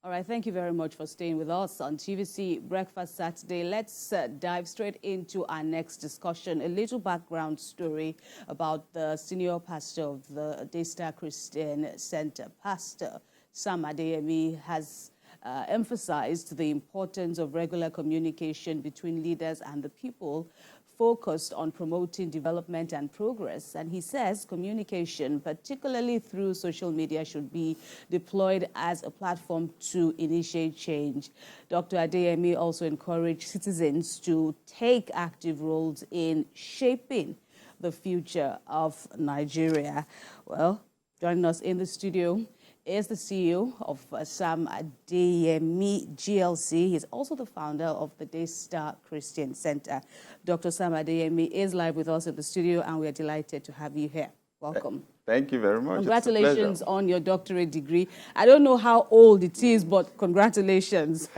All right, thank you very much for staying with us on TVC Breakfast Saturday. Let's dive straight into our next discussion. A little background story about the senior pastor of the Daystar Christian Center. Pastor Sam Adeyemi has emphasized the importance of regular communication between leaders and the people, focused on promoting development and progress. And he says communication, particularly through social media, should be deployed as a platform to initiate change. Dr. Adeyemi also encouraged citizens to take active roles in shaping the future of Nigeria. Well, joining us in the studio is the CEO of Sam Adeyemi GLC. He's also the founder of the Daystar Christian Center. Dr. Sam Adeyemi is live with us in the studio, and we are delighted to have you here. Welcome. Thank you very much. Congratulations on your doctorate degree. I don't know how old it is, but congratulations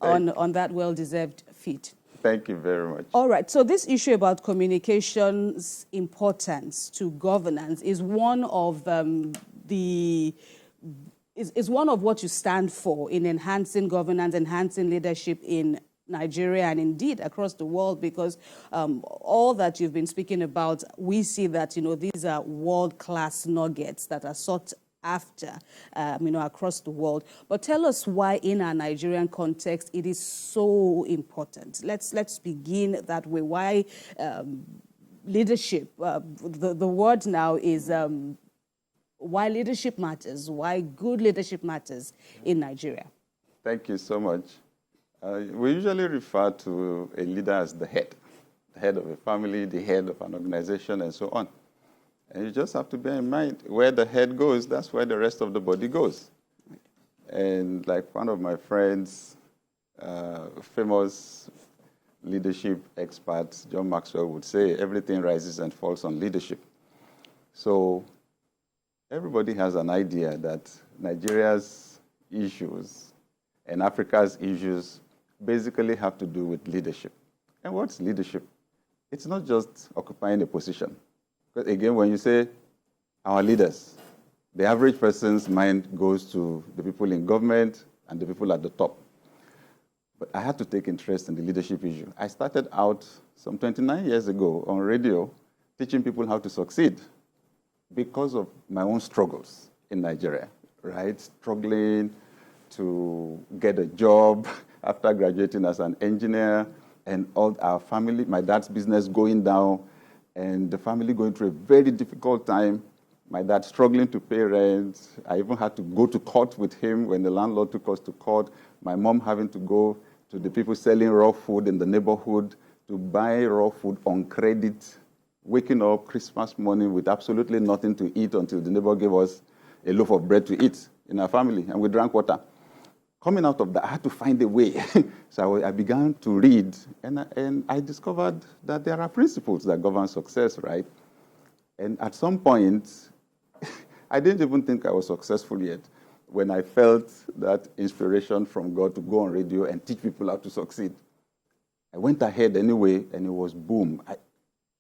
on that well-deserved feat. Thank you very much. All right. So this issue about communication's importance to governance is one of is one of what you stand for in enhancing governance, enhancing leadership in Nigeria and indeed across the world, because all that you've been speaking about, we see that, these are world-class nuggets that are sought after, across the world. But tell us why in our Nigerian context it is so important. Let's begin that way. Why leadership, the word now is why leadership matters, why good leadership matters in Nigeria. Thank you so much. We usually refer to a leader as the head of a family, the head of an organization, and so on. And you just have to bear in mind, where the head goes, that's where the rest of the body goes. And like one of my friends, famous leadership expert, John Maxwell, would say, everything rises and falls on leadership. So everybody has an idea that Nigeria's issues and Africa's issues basically have to do with leadership. And what's leadership? It's not just occupying a position. Because again, when you say our leaders, the average person's mind goes to the people in government and the people at the top. But I had to take interest in the leadership issue. I started out some 29 years ago on radio teaching people how to succeed because of my own struggles in Nigeria, right? Struggling to get a job after graduating as an engineer, and all our family, my dad's business going down, and the family going through a very difficult time. My dad struggling to pay rent. I even had to go to court with him when the landlord took us to court. My mom having to go to the people selling raw food in the neighborhood to buy raw food on credit, waking up Christmas morning with absolutely nothing to eat until the neighbor gave us a loaf of bread to eat in our family, and we drank water. Coming out of that, I had to find a way. So I began to read, and I discovered that there are principles that govern success, right? And at some point, I didn't even think I was successful yet when I felt that inspiration from God to go on radio and teach people how to succeed. I went ahead anyway, and it was boom.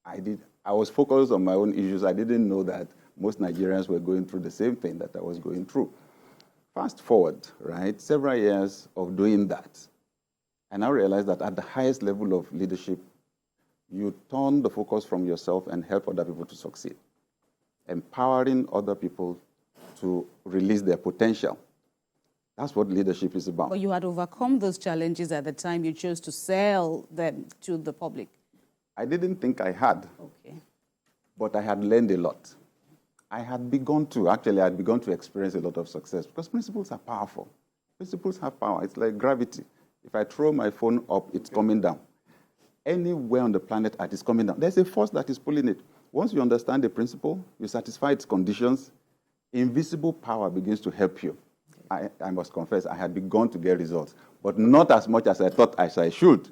I was focused on my own issues. I didn't know that most Nigerians were going through the same thing that I was going through. Fast forward, right, several years of doing that, and I realized that at the highest level of leadership, you turn the focus from yourself and help other people to succeed, empowering other people to release their potential. That's what leadership is about. But you had overcome those challenges at the time you chose to sell them to the public. I didn't think I had, Okay. but I had learned a lot. I had begun to experience a lot of success because principles are powerful. Principles have power. It's like gravity. If I throw my phone up, it's coming down. Anywhere on the planet, it is coming down. There's a force that is pulling it. Once you understand the principle, you satisfy its conditions, invisible power begins to help you. I must confess, I had begun to get results, but not as much as I thought as I should.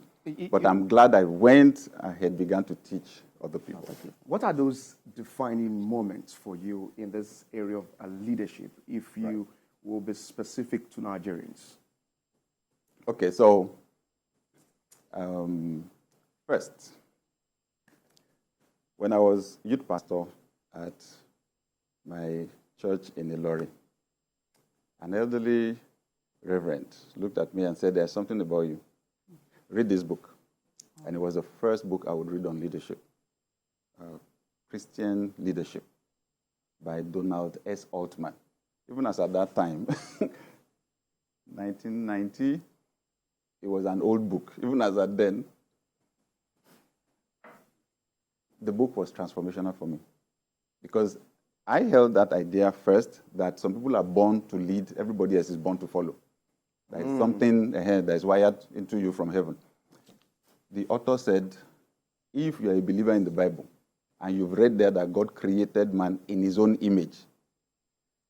But I'm glad I went ahead, began to teach other people. What are those defining moments for you in this area of leadership, if you will be specific to Nigerians? Okay, so first, when I was youth pastor at my church in Ilori, an elderly reverend, looked at me and said, there's something about you. Read this book. And it was the first book I would read on leadership, Christian Leadership by Donald S. Altman. Even as at that time, 1990, it was an old book. Even as at then, the book was transformational for me. Because I held that idea first, that some people are born to lead, everybody else is born to follow. There is something ahead that is wired into you from heaven. The author said, if you are a believer in the Bible, and you've read there that God created man in his own image,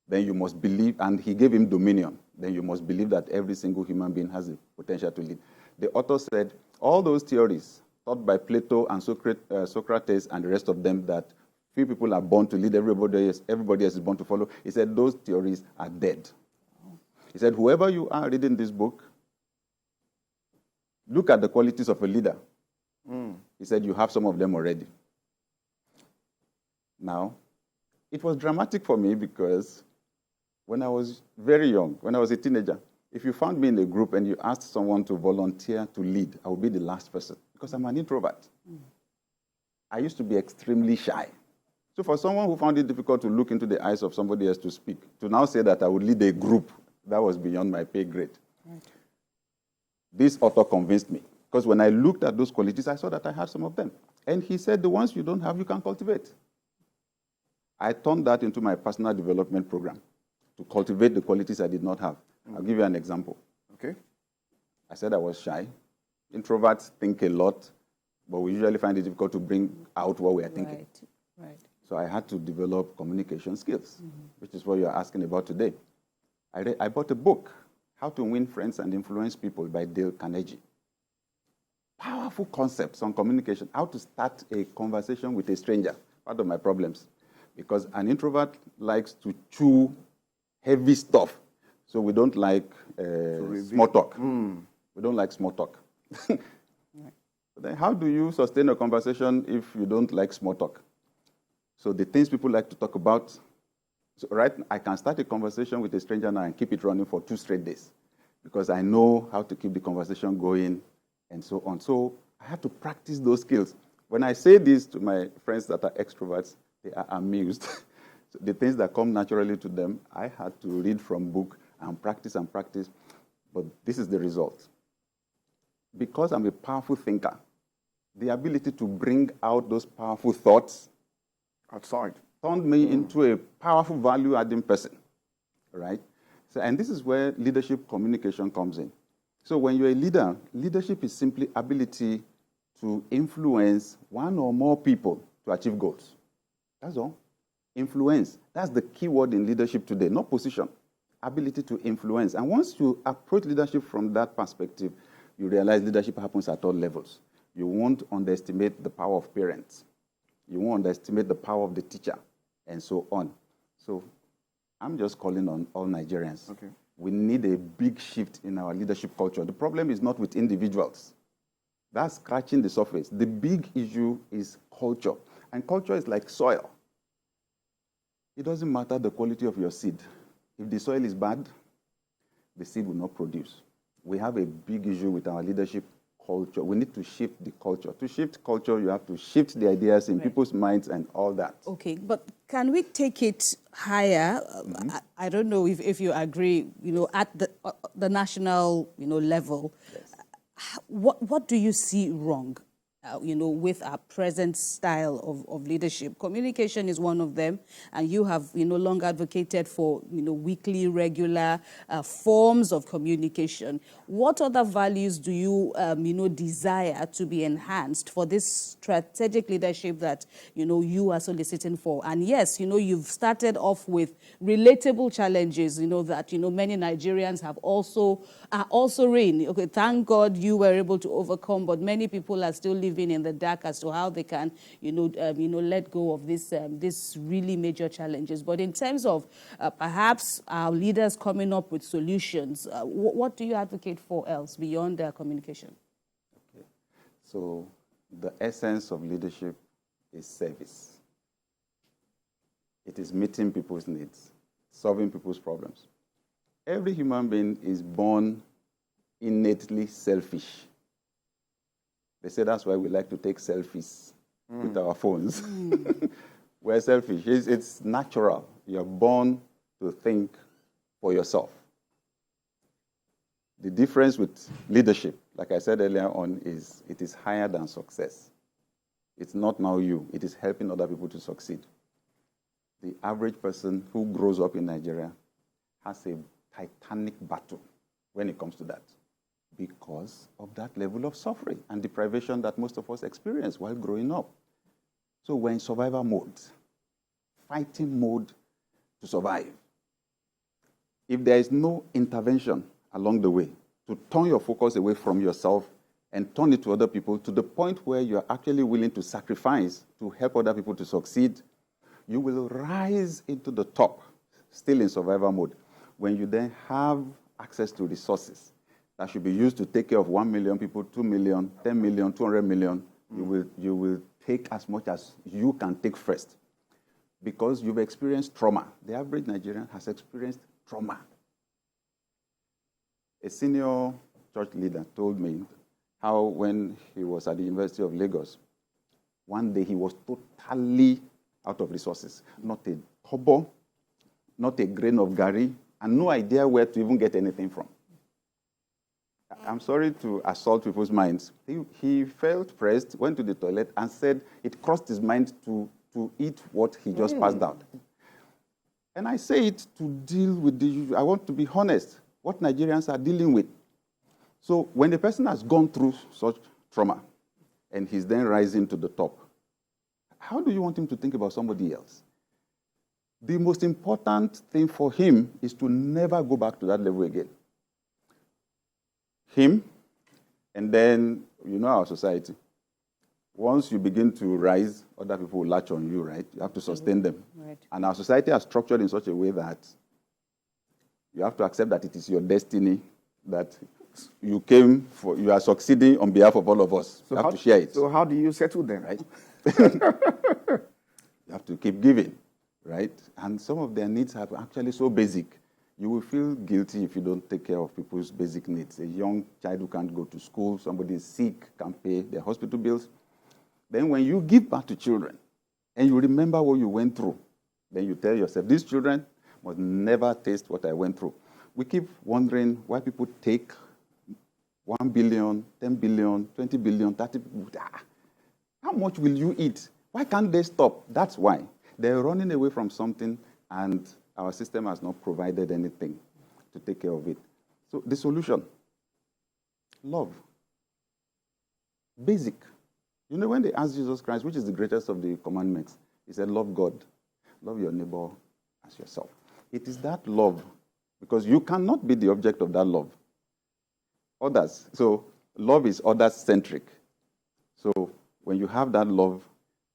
then you must believe, and he gave him dominion, then you must believe that every single human being has the potential to lead. The author said, all those theories taught by Plato and Socrates and the rest of them, that few people are born to lead, everybody else is born to follow, he said those theories are dead. He said, whoever you are reading this book, look at the qualities of a leader. He said, you have some of them already. Now, it was dramatic for me because when I was very young, when I was a teenager, if you found me in a group and you asked someone to volunteer to lead, I would be the last person because I'm an introvert. I used to be extremely shy. So for someone who found it difficult to look into the eyes of somebody else to speak, to now say that I would lead a group, that was beyond my pay grade. Right. This author convinced me because when I looked at those qualities, I saw that I had some of them. And he said, the ones you don't have, you can cultivate. I turned that into my personal development program to cultivate the qualities I did not have. I'll give you an example. Okay. I said I was shy. Introverts think a lot, but we usually find it difficult to bring out what we are thinking. Right. So I had to develop communication skills, which is what you're asking about today. I bought a book, How to Win Friends and Influence People by Dale Carnegie. Powerful concepts on communication, how to start a conversation with a stranger. Part of my problems. Because an introvert likes to chew heavy stuff. So we don't like small talk. We don't like small talk. Right. Then how do you sustain a conversation if you don't like small talk? So the things people like to talk about, so I can start a conversation with a stranger now and keep it running for 2 straight days because I know how to keep the conversation going and so on. So I have to practice those skills. When I say this to my friends that are extroverts, they are amused. So the things that come naturally to them, I had to read from book and practice, but this is the result. Because I'm a powerful thinker, the ability to bring out those powerful thoughts outside turned me into a powerful value-adding person, right? So, and this is where leadership communication comes in. So when you're a leader, leadership is simply ability to influence one or more people to achieve goals. That's all. Influence. That's the key word in leadership today, not position. Ability to influence. And once you approach leadership from that perspective, you realize leadership happens at all levels. You won't underestimate the power of parents. You won't underestimate the power of the teacher, and so on. So I'm just calling on all Nigerians. Okay. We need a big shift in our leadership culture. The problem is not with individuals. That's scratching the surface. The big issue is culture. And culture is like soil. It doesn't matter the quality of your seed. If the soil is bad, the seed will not produce. We have a big issue with our leadership culture. We need to shift the culture. To shift culture, you have to shift the ideas in people's minds and all that. Okay, but can we take it higher? I don't know if you agree, at the national, level. Yes. What do you see wrong, with our present style of leadership? Communication is one of them, and you have, long advocated for, weekly, regular forms of communication. What other values do you, desire to be enhanced for this strategic leadership that, you are soliciting for? And yes, you've started off with relatable challenges, that, many Nigerians are also in. Okay, thank God you were able to overcome, but many people are still living in the dark as to how they can, let go of this really major challenges. But in terms of perhaps our leaders coming up with solutions, what do you advocate for else beyond communication? Okay. So the essence of leadership is service. It is meeting people's needs, solving people's problems. Every human being is born innately selfish. They say that's why we like to take selfies with our phones. We're selfish. It's natural. You're born to think for yourself. The difference with leadership, like I said earlier on, is it is higher than success. It's not now you. It is helping other people to succeed. The average person who grows up in Nigeria has a titanic battle when it comes to that because of that level of suffering and deprivation that most of us experience while growing up. So we're in survival mode, fighting mode to survive. If there is no intervention along the way to turn your focus away from yourself and turn it to other people to the point where you're actually willing to sacrifice to help other people to succeed, you will rise into the top, still in survival mode. When you then have access to resources that should be used to take care of 1 million people, 2 million, 10 million, 200 million, you will take as much as you can take first because you've experienced trauma. The average Nigerian has experienced trauma. A senior church leader told me how when he was at the University of Lagos, one day he was totally out of resources. Not a kobo, not a grain of gari, and no idea where to even get anything from. I'm sorry to assault people's minds. He felt pressed, went to the toilet, and said it crossed his mind to eat what he just passed out. And I say it to deal with the, I want to be honest, what Nigerians are dealing with. So when a person has gone through such trauma and he's then rising to the top, how do you want him to think about somebody else? The most important thing for him is to never go back to that level again. Him, and then, you know our society. Once you begin to rise, other people will latch on you, right? You have to sustain them. Right. And our society is structured in such a way that you have to accept that it is your destiny, that you came for, you are succeeding on behalf of all of us. So you have to share it. So how do you settle them? Right? You have to keep giving, right? And some of their needs are actually so basic. You will feel guilty if you don't take care of people's basic needs. A young child who can't go to school, somebody is sick, can't pay their hospital bills. Then when you give back to children and you remember what you went through, then you tell yourself, these children must never taste what I went through. We keep wondering why people take 1 billion, 10 billion, 20 billion, 30 billion. How much will you eat? Why can't they stop? That's why. They're running away from something and our system has not provided anything to take care of it. So the solution, love. Basic. You know, when they asked Jesus Christ, which is the greatest of the commandments, he said, love God, love your neighbor as yourself. It is that love, because you cannot be the object of that love. Others. So love is others-centric. So when you have that love,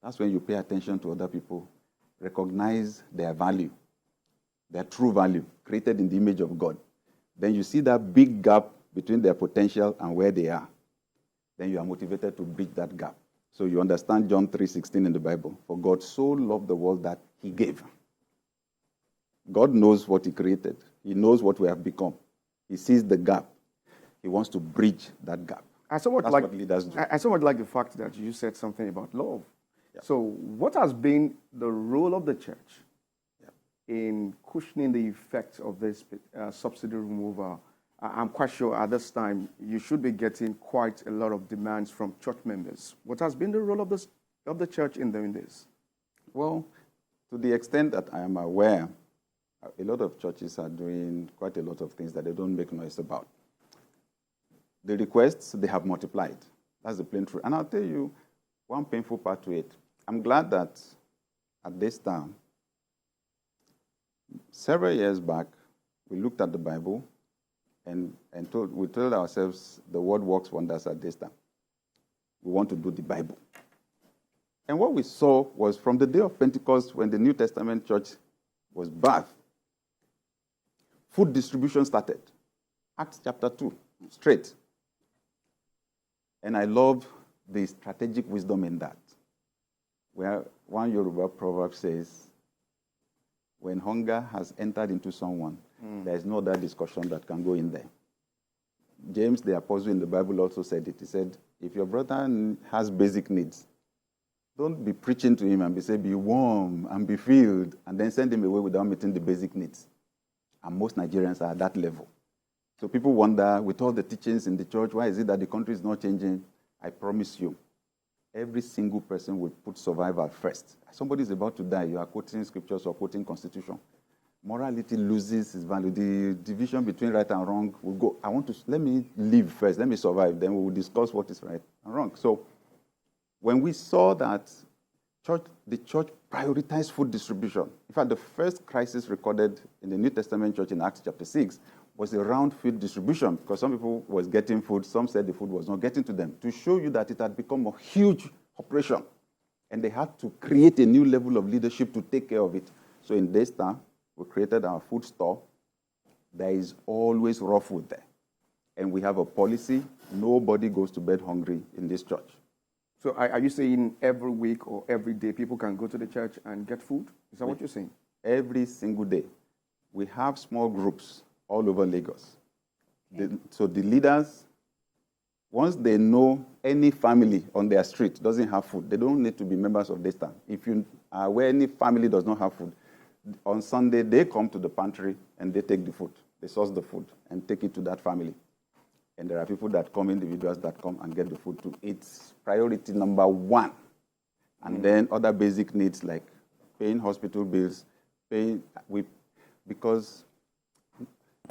that's when you pay attention to other people, recognize their value, their true value, created in the image of God. Then you see that big gap between their potential and where they are. Then you are motivated to bridge that gap. So you understand John 3:16 in the Bible. For God so loved the world that he gave. God knows what he created. He knows what we have become. He sees the gap. He wants to bridge that gap. That's what leaders do. I somewhat like the fact that you said something about love. Yeah. So what has been the role of the church in cushioning the effects of this subsidy removal? I'm quite sure at this time you should be getting quite a lot of demands from church members. What has been the role of the church in doing this? Well, to the extent that I am aware, a lot of churches are doing quite a lot of things that they don't make noise about. The requests, they have multiplied. That's the plain truth. And I'll tell you one painful part to it. I'm glad that at this time, several years back, we looked at the Bible and we told ourselves the word works wonders at this time. We want to do the Bible. And what we saw was from the day of Pentecost, when the New Testament church was birthed, food distribution started. Acts chapter 2, straight. And I love the strategic wisdom in that, where one Yoruba proverb says, when hunger has entered into someone, there is no other discussion that can go in there. James, the apostle in the Bible, also said it. He said, if your brother has basic needs, don't be preaching to him and say, be warm and be filled, and then send him away without meeting the basic needs. And most Nigerians are at that level. So people wonder, with all the teachings in the church, why is it that the country is not changing? I promise you, every single person will put survival first. Somebody is about to die, you are quoting scriptures or quoting constitution. Morality loses its value. The division between right and wrong will go, let me live first, let me survive, then we will discuss what is right and wrong. So when we saw that the church prioritized food distribution, in fact, the first crisis recorded in the New Testament church in Acts chapter 6 was around food distribution, because some people was getting food, some said the food was not getting to them, to show you that it had become a huge operation. And they had to create a new level of leadership to take care of it. So in Daystar, we created our food store. There is always raw food there. And we have a policy, nobody goes to bed hungry in this church. So are you saying every week or every day people can go to the church and get food? Is that what you're saying? Every single day. We have small groups all over Lagos. So the leaders, once they know any family on their street doesn't have food, they don't need to be members of Daystar. If you are where any family does not have food, on Sunday they come to the pantry and they take the food. They source the food and take it to that family. And there are people that come, individuals that come and get the food too. It's priority number one. And then other basic needs like paying hospital bills, because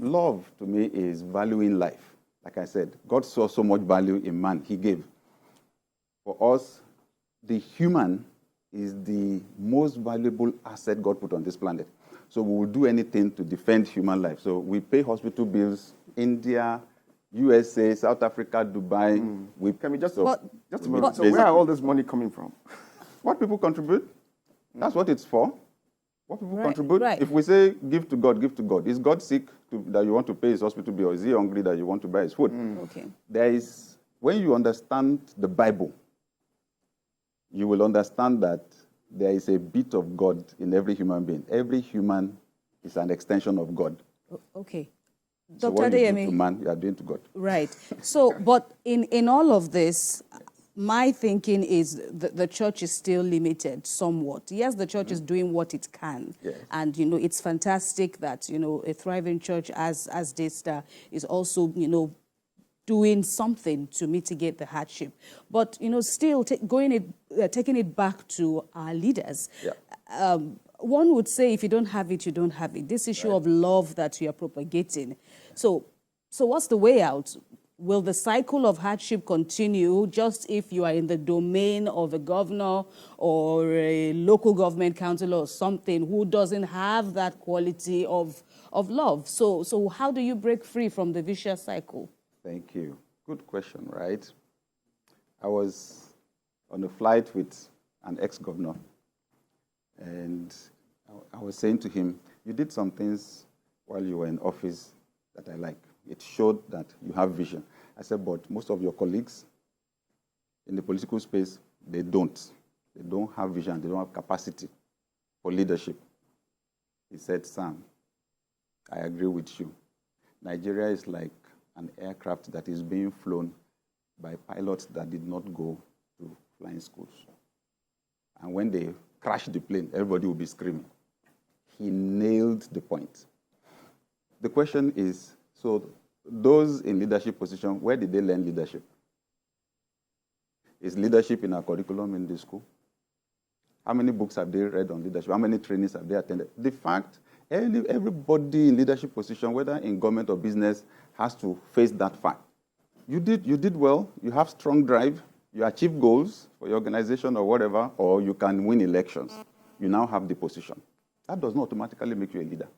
love to me is valuing life. Like I said, God saw so much value in man, he gave. For us, the human is the most valuable asset God put on this planet. So we will do anything to defend human life. So we pay hospital bills, India, USA, South Africa, Dubai. Can we just, But- just a minute. So where are all this money coming from? What people contribute, that's what it's for. What people Right, contribute. right. If we say give to God, give to God. Is God sick that you want to pay his hospital bill, or is he hungry that you want to buy his food? Okay. There is, when you understand the Bible, you will understand that there is a bit of God in every human being. Every human is an extension of God. Okay. So Dr. what you do Adeyemi. to man, you are doing to God. Right. So, but in all of this, my thinking is the church is still limited somewhat. Yes, the church is doing what it can. Yes. And, it's fantastic that, a thriving church as Daystar is also, doing something to mitigate the hardship. But, still taking it back to our leaders. Yeah. One would say if you don't have it, you don't have it. This issue of love that you are propagating. So what's the way out? Will the cycle of hardship continue just if you are in the domain of a governor or a local government councillor or something who doesn't have that quality of love? So how do you break free from the vicious cycle? Thank you. Good question, right? I was on a flight with an ex-governor, and I was saying to him, you did some things while you were in office that I like. It showed that you have vision. I said, but most of your colleagues in the political space, they don't. They don't have vision. They don't have capacity for leadership. He said, Sam, I agree with you. Nigeria is like an aircraft that is being flown by pilots that did not go to flying schools. And when they crash the plane, everybody will be screaming. He nailed the point. The question is, so those in leadership position, where did they learn leadership? Is leadership in our curriculum in the school? How many books have they read on leadership? How many trainings have they attended? The fact, everybody in leadership position, whether in government or business, has to face that fact. You did well, you have strong drive, you achieve goals for your organization or whatever, or you can win elections. You now have the position. That does not automatically make you a leader.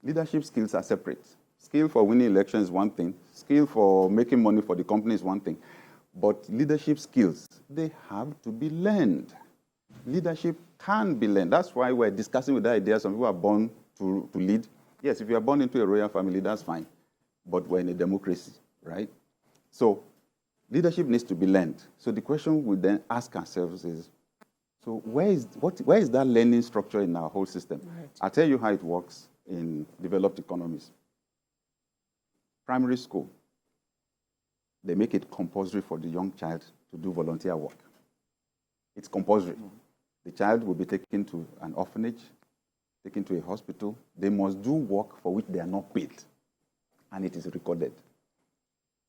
Leadership skills are separate. Skill for winning elections is one thing. Skill for making money for the company is one thing. But leadership skills, they have to be learned. Leadership can be learned. That's why we're discussing with the idea some people are born to lead. Yes, if you are born into a royal family, that's fine. But we're in a democracy, right? So leadership needs to be learned. So the question we then ask ourselves is, So where is that learning structure in our whole system? Right. I'll tell you how it works in developed economies. Primary school, they make it compulsory for the young child to do volunteer work. It's compulsory. The child will be taken to an orphanage, taken to a hospital. They must do work for which they are not paid, and it is recorded.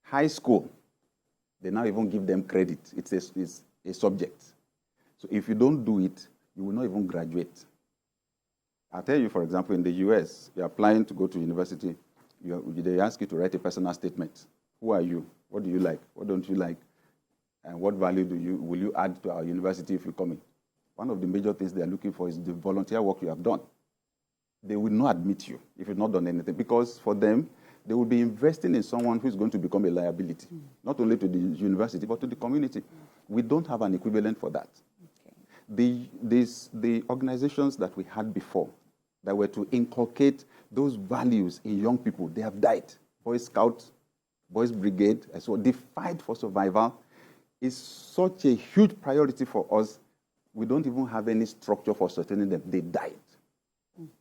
High school, they now even give them credit. It's a subject. So if you don't do it, you will not even graduate. I'll tell you, for example, in the US, you're applying to go to university, they ask you to write a personal statement. Who are you? What do you like? What don't you like? And what value will you add to our university if you come in? One of the major things they are looking for is the volunteer work you have done. They will not admit you if you've not done anything, because for them, they will be investing in someone who is going to become a liability, not only to the university, but to the community. We don't have an equivalent for that. Okay. The organizations that we had before that were to inculcate those values in young people, they have died. Boy Scouts, Boys Brigade, so the fight for survival is such a huge priority for us. We don't even have any structure for sustaining them. They died.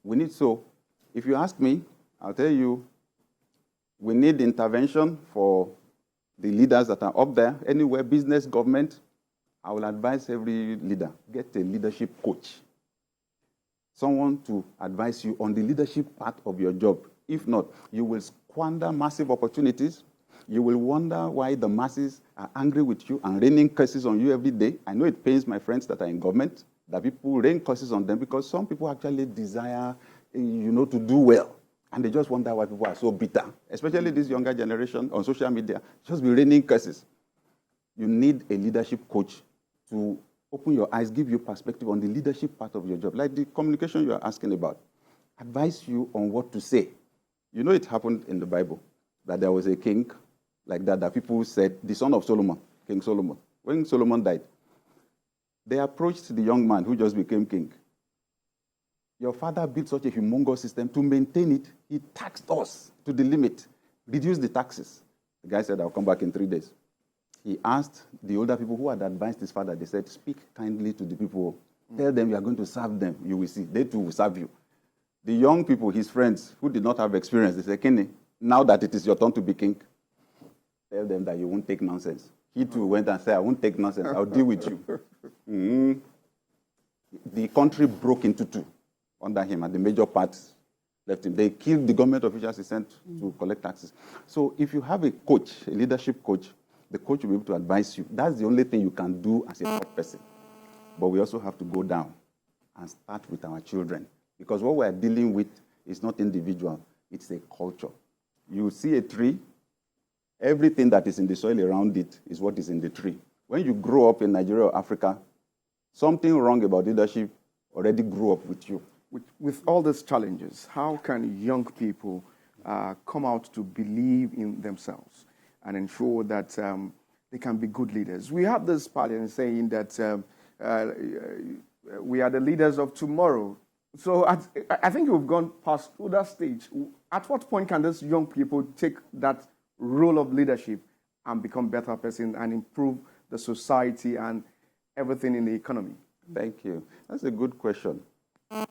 We need, so if you ask me, I'll tell you, we need intervention for the leaders that are up there, anywhere, business, government. I will advise every leader, get a leadership coach. Someone to advise you on the leadership part of your job. If not, you will squander massive opportunities. You will wonder why the masses are angry with you and raining curses on you every day. I know it pains my friends that are in government, that people rain curses on them, because some people actually desire, to do well. And they just wonder why people are so bitter, especially this younger generation on social media, just be raining curses. You need a leadership coach to open your eyes, give you perspective on the leadership part of your job, like the communication you are asking about. Advise you on what to say. You know it happened in the Bible, that there was a king like that people said, the son of Solomon, King Solomon. When Solomon died, they approached the young man who just became king. Your father built such a humongous system. To maintain it, he taxed us to the limit. Reduce the taxes. The guy said, I'll come back in 3 days. He asked the older people who had advised his father, they said, speak kindly to the people. Tell them you are going to serve them. You will see. They too will serve you. The young people, his friends, who did not have experience, they said, Kenny, now that it is your turn to be king, tell them that you won't take nonsense. He too went and said, I won't take nonsense. I'll deal with you. The country broke into two under him, and the major parts left him. They killed the government officials he sent to collect taxes. So if you have a coach, a leadership coach, the coach will be able to advise you. That's the only thing you can do as a top person. But we also have to go down and start with our children. Because what we're dealing with is not individual, it's a culture. You see a tree, everything that is in the soil around it is what is in the tree. When you grow up in Nigeria or Africa, something wrong about leadership already grew up with you. With all these challenges, how can young people come out to believe in themselves and ensure that they can be good leaders? We have this pattern saying that we are the leaders of tomorrow. So I think we've gone past that stage. At what point can these young people take that role of leadership and become better person and improve the society and everything in the economy? Thank you. That's a good question.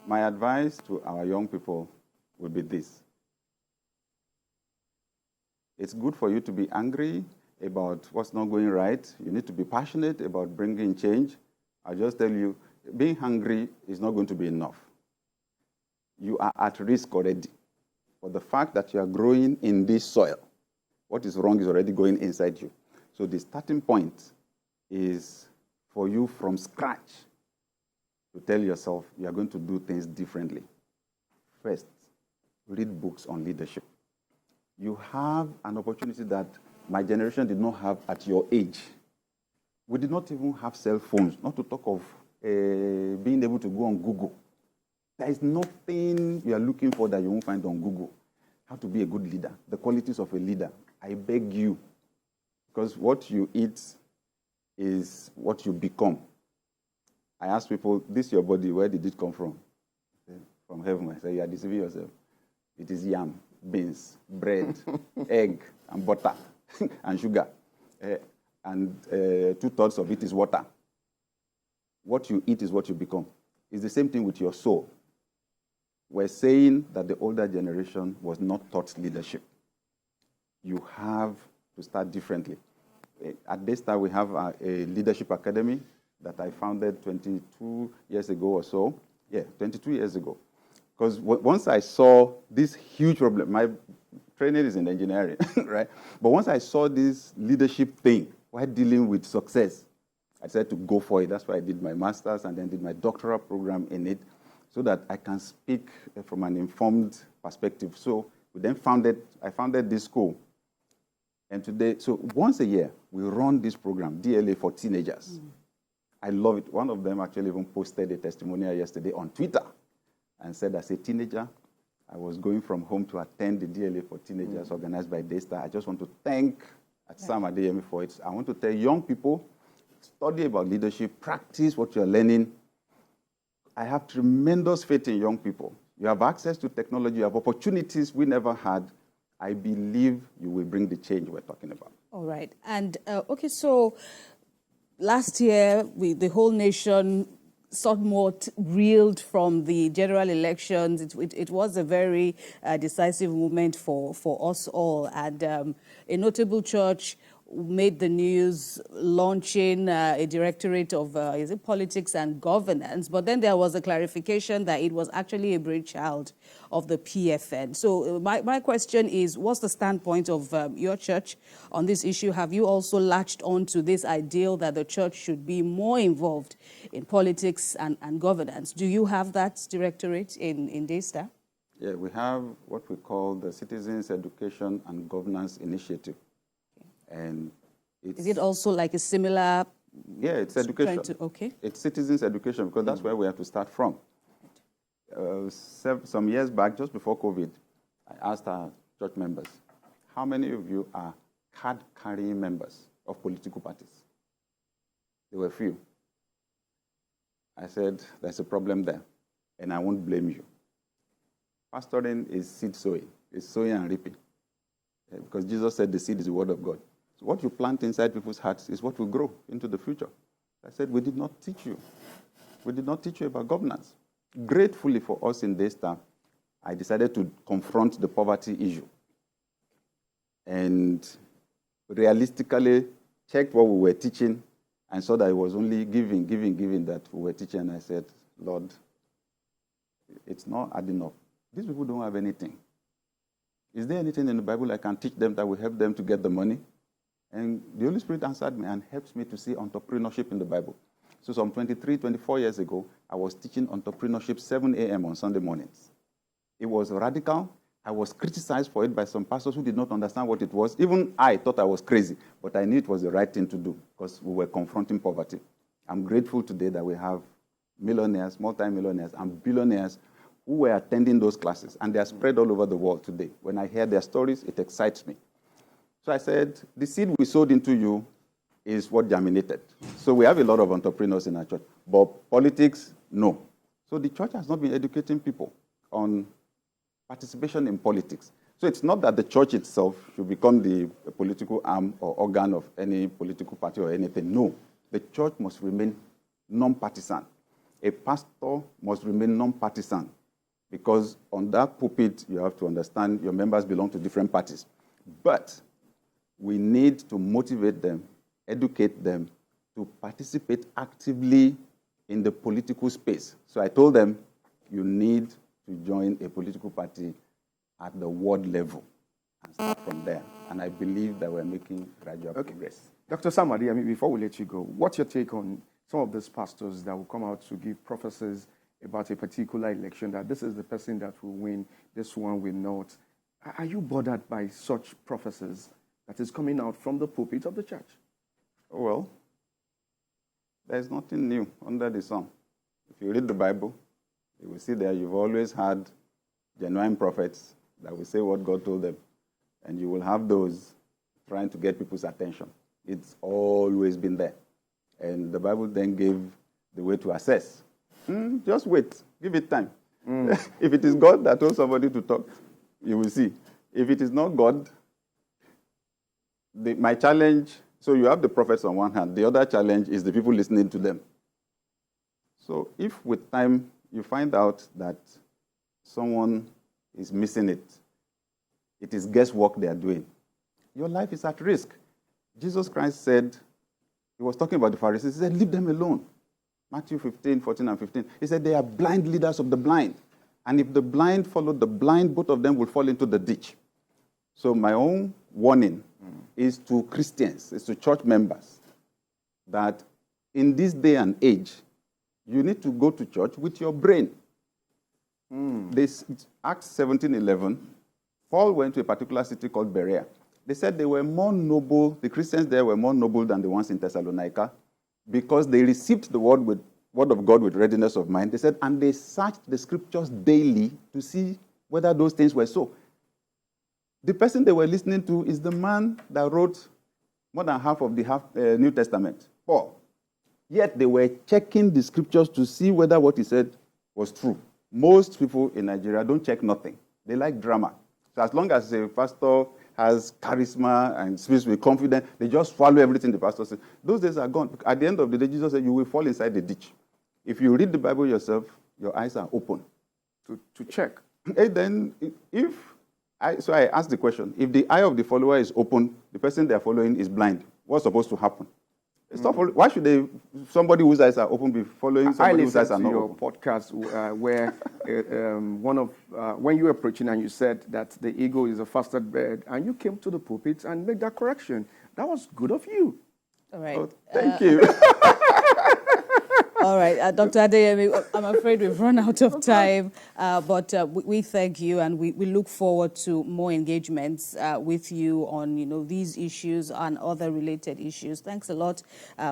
My advice to our young people would be this. It's good for you to be angry about what's not going right. You need to be passionate about bringing change. I'll just tell you, being hungry is not going to be enough. You are at risk already. For the fact that you are growing in this soil, what is wrong is already going inside you. So the starting point is for you from scratch to tell yourself you are going to do things differently. First, read books on leadership. You have an opportunity that my generation did not have at your age. We did not even have cell phones, not to talk of being able to go on Google. There is nothing you are looking for that you won't find on Google. How to be a good leader, the qualities of a leader. I beg you, because what you eat is what you become. I ask people, this your body, where did it come from? From heaven. I say, you are deceiving yourself. It is yam, beans, bread, egg, and butter, and sugar. And 2/3 of it is water. what you eat is what you become. It's the same thing with your soul. We're saying that the older generation was not taught leadership. You have to start differently. At Daystar, we have a leadership academy that I founded 22 years ago or so. Yeah, 22 years ago. Because once I saw this huge problem, my training is in engineering, right? But once I saw this leadership thing, while dealing with success, I decided to go for it. That's why I did my master's and then did my doctoral program in it, so that I can speak from an informed perspective. So I founded this school. And today, so once a year, we run this program, DLA for teenagers. I love it. One of them actually even posted a testimonial yesterday on Twitter and said, as a teenager, I was going from home to attend the DLA for teenagers organized by Daystar. I just want to thank Sam Adeyemi for it. I want to tell young people, study about leadership, practice what you're learning. I have tremendous faith in young people. You have access to technology, you have opportunities we never had. I believe you will bring the change we're talking about. All right. And, okay, so last year, the whole nation somewhat reeled from the general elections. It was a very decisive moment for us all. And a notable church made the news launching a directorate of politics and governance, but then there was a clarification that it was actually a brainchild of the PFN. So my question is, what's the standpoint of your church on this issue? Have you also latched on to this ideal that the church should be more involved in politics and governance? Do you have that directorate in Daystar? Yeah, we have what we call the Citizens Education and Governance Initiative. And is it also like a similar? Yeah, it's education. Okay. It's citizens education, because that's where we have to start from. Some years back, just before COVID, I asked our church members, how many of you are card-carrying members of political parties? There were few. I said, there's a problem there, and I won't blame you. Pastoring is seed sowing. It's sowing and reaping. Because Jesus said the seed is the word of God. So what you plant inside people's hearts is what will grow into the future. I said, we did not teach you. We did not teach you about governance. Gratefully for us in Daystar, I decided to confront the poverty issue. And realistically checked what we were teaching and saw that it was only giving that we were teaching. And I said, Lord, it's not adding up. These people don't have anything. Is there anything in the Bible I can teach them that will help them to get the money? And the Holy Spirit answered me and helps me to see entrepreneurship in the Bible. So some 23, 24 years ago, I was teaching entrepreneurship 7 a.m. on Sunday mornings. It was radical. I was criticized for it by some pastors who did not understand what it was. Even I thought I was crazy, but I knew it was the right thing to do because we were confronting poverty. I'm grateful today that we have millionaires, multimillionaires, and billionaires who were attending those classes, and they are spread all over the world today. When I hear their stories, it excites me. So I said, the seed we sowed into you is what germinated. So we have a lot of entrepreneurs in our church, but politics, no. So the church has not been educating people on participation in politics. So it's not that the church itself should become the political arm or organ of any political party or anything. No, the church must remain non-partisan. A pastor must remain non-partisan, because on that pulpit, you have to understand your members belong to different parties. But we need to motivate them, educate them to participate actively in the political space. So I told them, you need to join a political party at the ward level and start from there. And I believe that we're making gradual progress. Dr. Sam Adeyemi, before we let you go, what's your take on some of these pastors that will come out to give prophecies about a particular election, that this is the person that will win, this one will not? Are you bothered by such prophecies that is coming out from the pulpit of the church? Well, there's nothing new under the sun. If you read the Bible, you will see that you've always had genuine prophets that will say what God told them, and you will have those trying to get people's attention. It's always been there. And the Bible then gave the way to assess. Just wait. Give it time. If it is God that told somebody to talk, you will see. If it is not God, my challenge, so you have the prophets on one hand. The other challenge is the people listening to them. So if with time you find out that someone is missing it, it is guesswork they are doing, your life is at risk. Jesus Christ said, he was talking about the Pharisees, he said, leave them alone. Matthew 15, 14 and 15. He said, they are blind leaders of the blind. And if the blind follow the blind, both of them will fall into the ditch. So my own warning is to Christians, is to church members, that in this day and age, you need to go to church with your brain. This Acts 17:11, Paul went to a particular city called Berea. They said they were more noble, the Christians there were more noble than the ones in Thessalonica, because they received the word of God with readiness of mind. They said, and they searched the scriptures daily to see whether those things were so. The person they were listening to is the man that wrote more than half of the New Testament, Paul. Yet they were checking the scriptures to see whether what he said was true. Most people in Nigeria don't check nothing. They like drama. So as long as a pastor has charisma and speaks with confidence, they just follow everything the pastor says. Those days are gone. At the end of the day, Jesus said, you will fall inside the ditch. If you read the Bible yourself, your eyes are open. To check. And then so I asked the question, if the eye of the follower is open, the person they are following is blind, what's supposed to happen? Why should somebody whose eyes are open be following somebody whose eyes are not open? I listened to your podcast where when you were preaching and you said that the eagle is a fasted bird, and you came to the pulpit and made that correction. That was good of you. All right. Oh, thank you. All right, Dr. Adeyemi, I'm afraid we've run out of time, but we thank you, and we look forward to more engagements with you on, these issues and other related issues. Thanks a lot,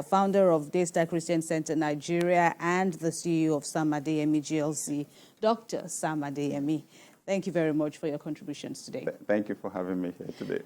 founder of Daystar Christian Center Nigeria and the CEO of Sam Adeyemi GLC, Dr. Sam Adeyemi. Thank you very much for your contributions today. Thank you for having me here today.